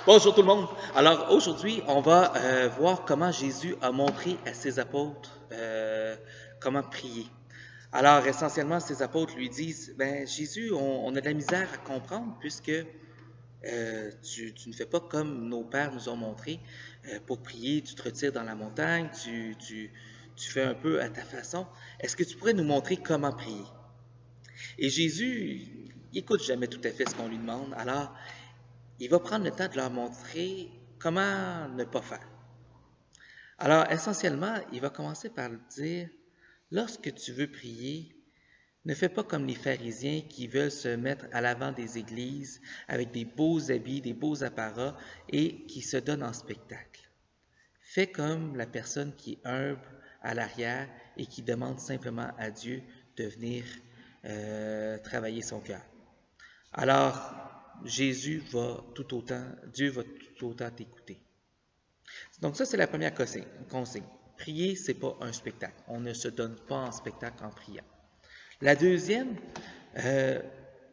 Bonjour tout le monde. Alors aujourd'hui, on va voir comment Jésus a montré à ses apôtres comment prier. Alors essentiellement, ses apôtres lui disent, ben Jésus, on a de la misère à comprendre puisque tu ne fais pas comme nos pères nous ont montré. Pour prier, tu te retires dans la montagne, tu fais un peu à ta façon. Est-ce que tu pourrais nous montrer comment prier? Et Jésus, il écoute jamais tout à fait ce qu'on lui demande. Alors, il va prendre le temps de leur montrer comment ne pas faire. Alors, essentiellement, il va commencer par dire, lorsque tu veux prier, ne fais pas comme les pharisiens qui veulent se mettre à l'avant des églises avec des beaux habits, des beaux apparats et qui se donnent en spectacle. Fais comme la personne qui est humble à l'arrière et qui demande simplement à Dieu de venir travailler son cœur. Alors, Dieu va tout autant t'écouter. Donc ça, c'est la première consigne. Prier, c'est pas un spectacle. On ne se donne pas en spectacle en priant. La deuxième, euh,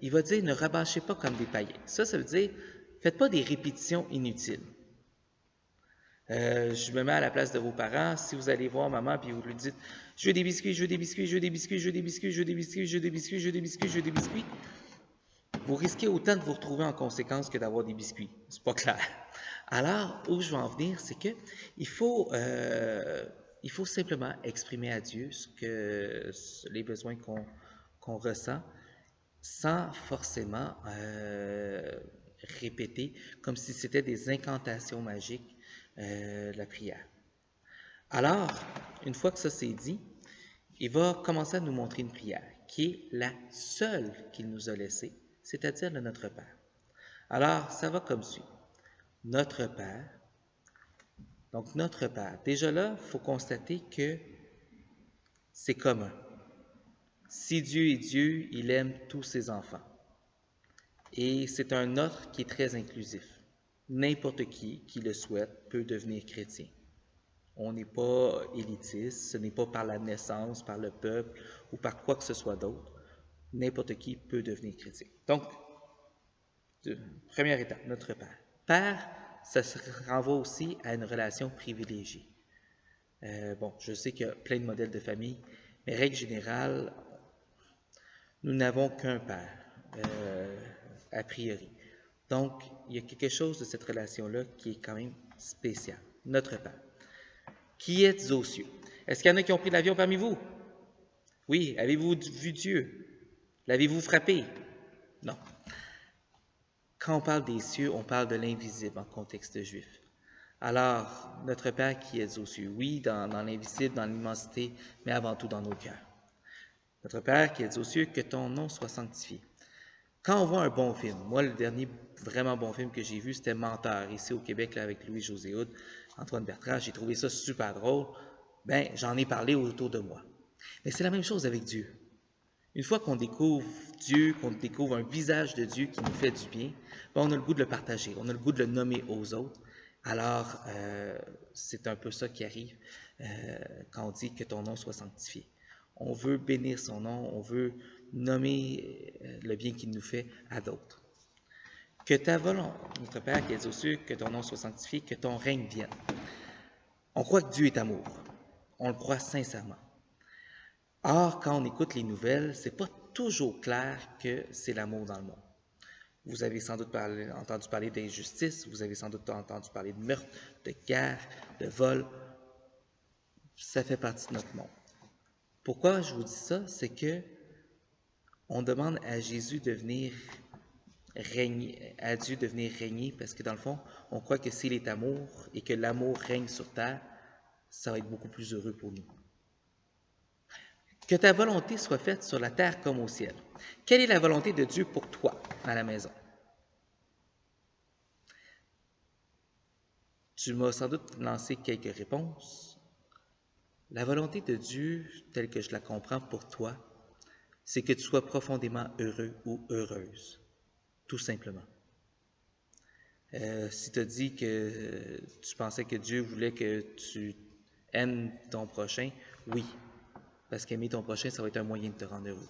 il va dire ne rabâchez pas comme des païens. Ça veut dire faites pas des répétitions inutiles. Je me mets à la place de vos parents. Si vous allez voir maman puis vous lui dites je veux des biscuits, je veux des biscuits, je veux des biscuits, je veux des biscuits, je veux des biscuits, je veux des biscuits, je veux des biscuits, je veux des biscuits, vous risquez autant de vous retrouver en conséquence que d'avoir des biscuits. C'est pas clair. Alors, où je veux en venir, c'est que il faut simplement exprimer à Dieu les besoins qu'on ressent sans forcément répéter comme si c'était des incantations magiques la prière. Alors, une fois que ça c'est dit, il va commencer à nous montrer une prière qui est la seule qu'il nous a laissée, c'est-à-dire le Notre Père. Alors, ça va comme suit. Notre Père. Donc, Notre Père. Déjà là, il faut constater que c'est commun. Si Dieu est Dieu, il aime tous ses enfants. Et c'est un Notre qui est très inclusif. N'importe qui le souhaite peut devenir chrétien. On n'est pas élitiste, ce n'est pas par la naissance, par le peuple ou par quoi que ce soit d'autre. N'importe qui peut devenir chrétien. Donc, première étape, notre Père. Père, ça se renvoie aussi à une relation privilégiée. Bon, je sais qu'il y a plein de modèles de famille, mais règle générale, nous n'avons qu'un Père, a priori. Donc, il y a quelque chose de cette relation-là qui est quand même spécial. Notre Père. Qui êtes aux cieux? Est-ce qu'il y en a qui ont pris l'avion parmi vous? Oui. Avez-vous vu Dieu? L'avez-vous frappé? Non. Quand on parle des cieux, on parle de l'invisible en contexte juif. Alors, notre Père qui est aux cieux, oui, dans l'invisible, dans l'immensité, mais avant tout dans nos cœurs. Notre Père qui est aux cieux, que ton nom soit sanctifié. Quand on voit un bon film, moi, le dernier vraiment bon film que j'ai vu, c'était Menteur, ici au Québec, là, avec Louis-José Hood, Antoine Bertrand. J'ai trouvé ça super drôle. Ben, j'en ai parlé autour de moi. Mais c'est la même chose avec Dieu. Une fois qu'on découvre Dieu, qu'on découvre un visage de Dieu qui nous fait du bien, ben on a le goût de le partager, on a le goût de le nommer aux autres. Alors, c'est un peu ça qui arrive quand on dit que ton nom soit sanctifié. On veut bénir son nom, on veut nommer le bien qu'il nous fait à d'autres. Que ta volonté, notre Père qui es aux cieux, que ton nom soit sanctifié, que ton règne vienne. On croit que Dieu est amour. On le croit sincèrement. Or, quand on écoute les nouvelles, c'est pas toujours clair que c'est l'amour dans le monde. Vous avez sans doute entendu parler d'injustice, vous avez sans doute entendu parler de meurtre, de guerre, de vol. Ça fait partie de notre monde. Pourquoi je vous dis ça? C'est que on demande à Jésus de venir régner, à Dieu de venir régner, parce que dans le fond, on croit que s'il est amour et que l'amour règne sur terre, ça va être beaucoup plus heureux pour nous. Que ta volonté soit faite sur la terre comme au ciel. Quelle est la volonté de Dieu pour toi à la maison? Tu m'as sans doute lancé quelques réponses. La volonté de Dieu, telle que je la comprends pour toi, c'est que tu sois profondément heureux ou heureuse, tout simplement. Si tu as dit que tu pensais que Dieu voulait que tu aimes ton prochain, oui, parce qu'aimer ton prochain, ça va être un moyen de te rendre heureux.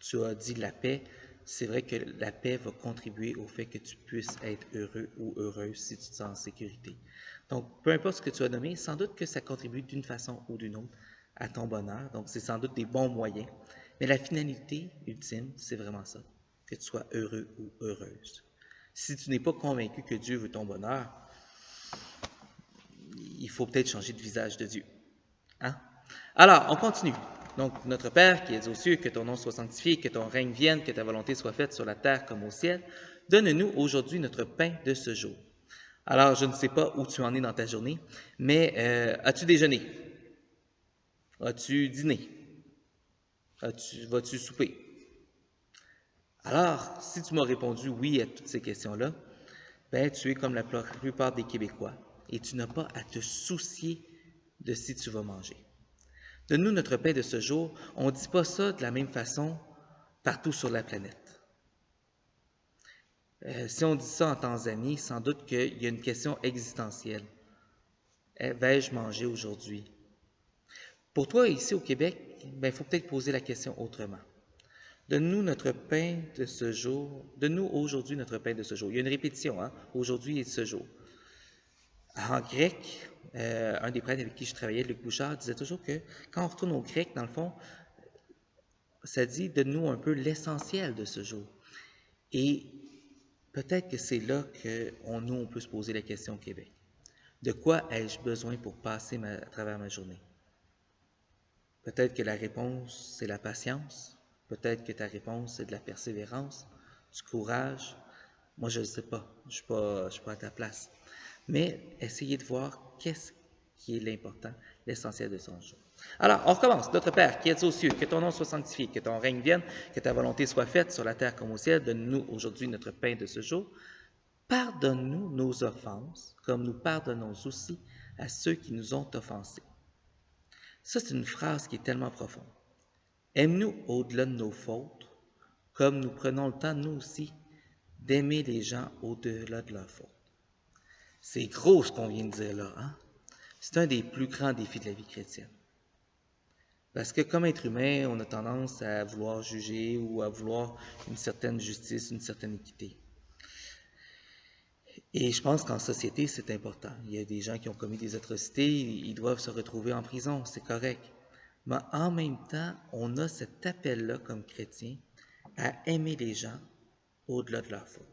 Tu as dit la paix, c'est vrai que la paix va contribuer au fait que tu puisses être heureux ou heureuse si tu te sens en sécurité. Donc, peu importe ce que tu as nommé, sans doute que ça contribue d'une façon ou d'une autre à ton bonheur. Donc, c'est sans doute des bons moyens. Mais la finalité ultime, c'est vraiment ça, que tu sois heureux ou heureuse. Si tu n'es pas convaincu que Dieu veut ton bonheur, il faut peut-être changer de visage de Dieu. Hein? Alors, on continue. Donc, notre Père qui es aux cieux, que ton nom soit sanctifié, que ton règne vienne, que ta volonté soit faite sur la terre comme au ciel. Donne-nous aujourd'hui notre pain de ce jour. Alors, je ne sais pas où tu en es dans ta journée, mais as-tu déjeuné? As-tu dîné? Vas-tu souper? Alors, si tu m'as répondu oui à toutes ces questions-là, ben, tu es comme la plupart des Québécois et tu n'as pas à te soucier de si tu vas manger. Donne-nous notre pain de ce jour. On ne dit pas ça de la même façon partout sur la planète. Si on dit ça en Tanzanie, sans doute qu'il y a une question existentielle. Vais-je manger aujourd'hui? Pour toi, ici au Québec, il faut peut-être poser la question autrement. Donne-nous notre pain de ce jour. Donne-nous aujourd'hui notre pain de ce jour. Il y a une répétition, hein? Aujourd'hui et ce jour. En grec, un des prêtres avec qui je travaillais, Luc Bouchard, disait toujours que quand on retourne au grec, dans le fond, ça dit donne-nous un peu l'essentiel de ce jour. Et peut-être que c'est là qu'on peut se poser la question au Québec. De quoi ai-je besoin pour passer à travers ma journée? Peut-être que la réponse, c'est la patience. Peut-être que ta réponse, c'est de la persévérance, du courage. Moi, je ne sais pas. Je ne suis pas à ta place. Mais essayez de voir qu'est-ce qui est l'important, l'essentiel de son jour. Alors, on recommence. Notre Père, qui es aux cieux, que ton nom soit sanctifié, que ton règne vienne, que ta volonté soit faite sur la terre comme au ciel. Donne-nous aujourd'hui notre pain de ce jour. Pardonne-nous nos offenses, comme nous pardonnons aussi à ceux qui nous ont offensés. Ça, c'est une phrase qui est tellement profonde. Aime-nous au-delà de nos fautes, comme nous prenons le temps, nous aussi, d'aimer les gens au-delà de leurs fautes. C'est gros ce qu'on vient de dire là, hein? C'est un des plus grands défis de la vie chrétienne. Parce que comme être humain, on a tendance à vouloir juger ou à vouloir une certaine justice, une certaine équité. Et je pense qu'en société, c'est important. Il y a des gens qui ont commis des atrocités, ils doivent se retrouver en prison, c'est correct. Mais en même temps, on a cet appel-là comme chrétien à aimer les gens au-delà de leur faute.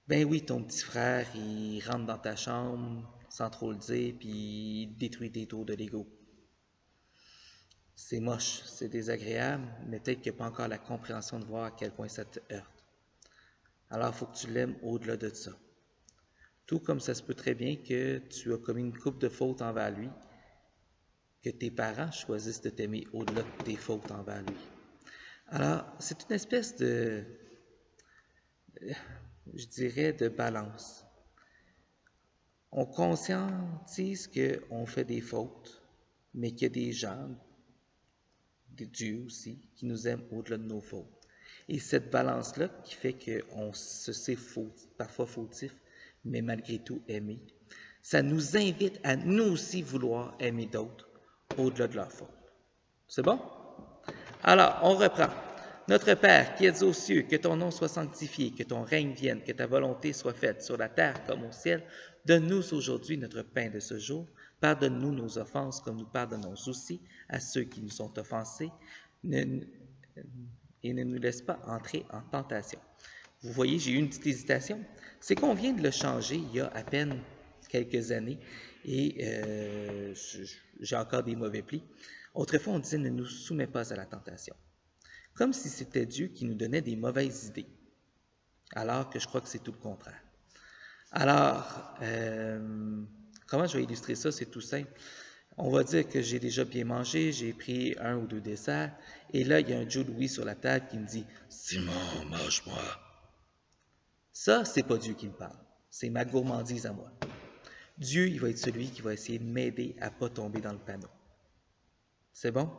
Ben oui, ton petit frère, il rentre dans ta chambre sans trop le dire, puis il détruit tes tours de Lego. C'est moche, c'est désagréable, mais peut-être qu'il n'y a pas encore la compréhension de voir à quel point ça te heurte. Alors, il faut que tu l'aimes au-delà de ça. Tout comme ça se peut très bien que tu as commis une couple de fautes envers lui, que tes parents choisissent de t'aimer au-delà de tes fautes envers lui. Alors, c'est une espèce de, je dirais, de balance. On conscientise qu'on fait des fautes, mais qu'il y a des gens, Dieu aussi, qui nous aiment au-delà de nos fautes. Et cette balance-là qui fait qu'on se sait parfois fautif, mais malgré tout aimé, ça nous invite à nous aussi vouloir aimer d'autres au-delà de leur faute. C'est bon? Alors, on reprend. Notre Père, qui es aux cieux, que ton nom soit sanctifié, que ton règne vienne, que ta volonté soit faite sur la terre comme au ciel. Donne-nous aujourd'hui notre pain de ce jour. Pardonne-nous nos offenses comme nous pardonnons aussi à ceux qui nous ont offensés. Et ne nous laisse pas entrer en tentation. Vous voyez, j'ai eu une petite hésitation. C'est qu'on vient de le changer il y a à peine quelques années et j'ai encore des mauvais plis. Autrefois, on disait « ne nous soumets pas à la tentation ». Comme si c'était Dieu qui nous donnait des mauvaises idées, alors que je crois que c'est tout le contraire. Alors, comment je vais illustrer ça? C'est tout simple. On va dire que j'ai déjà bien mangé, j'ai pris 1 ou 2 desserts, et là, il y a un Joe Louis sur la table qui me dit « Simon, mange-moi ». Ça, c'est pas Dieu qui me parle, c'est ma gourmandise à moi. Dieu, il va être celui qui va essayer de m'aider à ne pas tomber dans le panneau. C'est bon?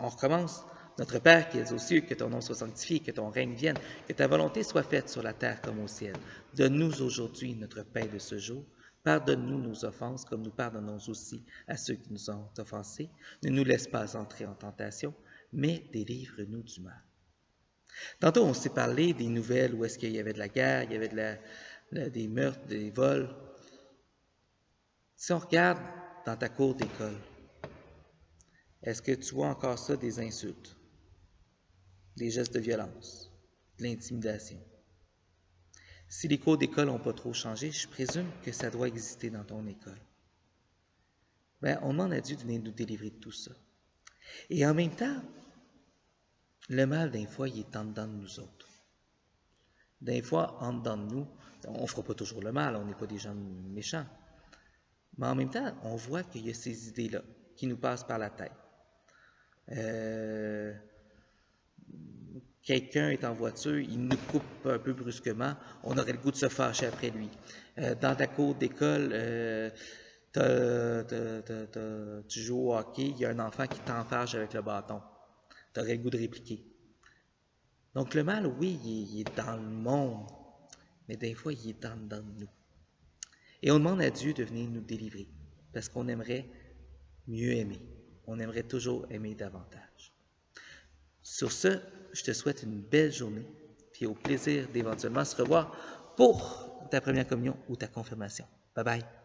On recommence. Notre Père qui es aux cieux, que ton nom soit sanctifié, que ton règne vienne, que ta volonté soit faite sur la terre comme au ciel. Donne-nous aujourd'hui notre pain de ce jour. Pardonne-nous nos offenses, comme nous pardonnons aussi à ceux qui nous ont offensés. Ne nous laisse pas entrer en tentation, mais délivre-nous du mal. Tantôt, on s'est parlé des nouvelles où est-ce qu'il y avait de la guerre, il y avait des meurtres, des vols. Si on regarde dans ta cour d'école, est-ce que tu vois encore ça, des insultes, des gestes de violence, de l'intimidation? Si les cours d'école n'ont pas trop changé, je présume que ça doit exister dans ton école. Bien, on demande à Dieu de venir nous délivrer de tout ça. Et en même temps, le mal, des fois, il est en dedans de nous autres. Des fois, en dedans de nous, on ne fera pas toujours le mal, on n'est pas des gens méchants. Mais en même temps, on voit qu'il y a ces idées-là qui nous passent par la tête. Quelqu'un est en voiture, il nous coupe un peu brusquement, on aurait le goût de se fâcher après lui. Dans ta cour d'école, tu joues au hockey, il y a un enfant qui t'enfarge avec le bâton. Tu aurais le goût de répliquer. Donc le mal, oui, il est dans le monde, mais des fois, il est en dedans de nous. Et on demande à Dieu de venir nous délivrer, parce qu'on aimerait mieux aimer. On aimerait toujours aimer davantage. Sur ce, je te souhaite une belle journée, puis au plaisir d'éventuellement se revoir pour ta première communion ou ta confirmation. Bye bye.